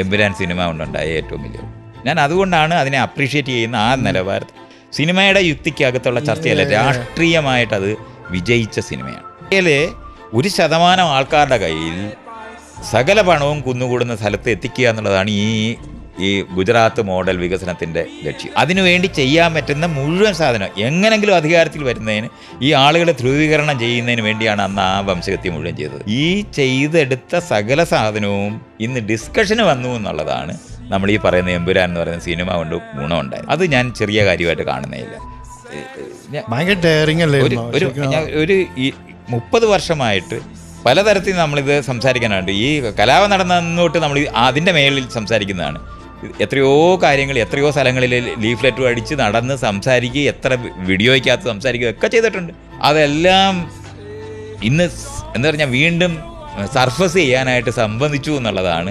Empuraan cinema കൊണ്ടുണ്ടായ ഏറ്റവും വലിയ. ഞാൻ അതുകൊണ്ടാണ് അതിനെ അപ്രീഷിയേറ്റ് ചെയ്യുന്ന ആ നിലവാരത്തിൽ. സിനിമയുടെ യുക്തിക്കകത്തുള്ള ചർച്ചയല്ല, രാഷ്ട്രീയമായിട്ടത് വിജയിച്ച സിനിമയാണ്. അതിൽ 1% ആൾക്കാരുടെ കയ്യിൽ സകല പണവും കുന്നുകൂടുന്ന സ്ഥലത്ത് എത്തിക്കുക എന്നുള്ളതാണ് ഈ ഗുജറാത്ത് മോഡൽ വികസനത്തിൻ്റെ ലക്ഷ്യം. അതിനുവേണ്ടി ചെയ്യാൻ പറ്റുന്ന മുഴുവൻ സാധനം എങ്ങനെങ്കിലും അധികാരത്തിൽ വരുന്നതിന്, ഈ ആളുകളെ ധ്രുവീകരണം ചെയ്യുന്നതിന് വേണ്ടിയാണ് അന്ന് ആ വംശഹത്യ മുഴുവൻ ചെയ്തത്. ഈ ചെയ്തെടുത്ത സകല സാധനവും ഇന്ന് ഡിസ്കഷന് വന്നു എന്നുള്ളതാണ് നമ്മൾ ഈ പറയുന്ന എമ്പുരാൻ എന്ന് പറയുന്ന സിനിമ കൊണ്ട് ഗുണമുണ്ടായത്. അത് ഞാൻ ചെറിയ കാര്യമായിട്ട് കാണുന്നേയില്ല. ഒരു 30 വർഷമായിട്ട് പലതരത്തിൽ നമ്മളിത് സംസാരിക്കാനുണ്ട്. ഈ കലാപം നടന്നോട്ട് നമ്മൾ അതിൻ്റെ മേളിൽ സംസാരിക്കുന്നതാണ്. എത്രയോ കാര്യങ്ങൾ, എത്രയോ സ്ഥലങ്ങളിൽ ലീഫ്ലെറ്റ് അടിച്ച് നടന്ന് സംസാരിക്കുക, എത്ര വീഡിയോയ്ക്കകത്ത് സംസാരിക്കുക ഒക്കെ ചെയ്തിട്ടുണ്ട്. അതെല്ലാം ഇന്ന് എന്താ പറഞ്ഞാൽ വീണ്ടും സർഫസ് ചെയ്യാനായിട്ട് സംബന്ധിച്ചു എന്നുള്ളതാണ്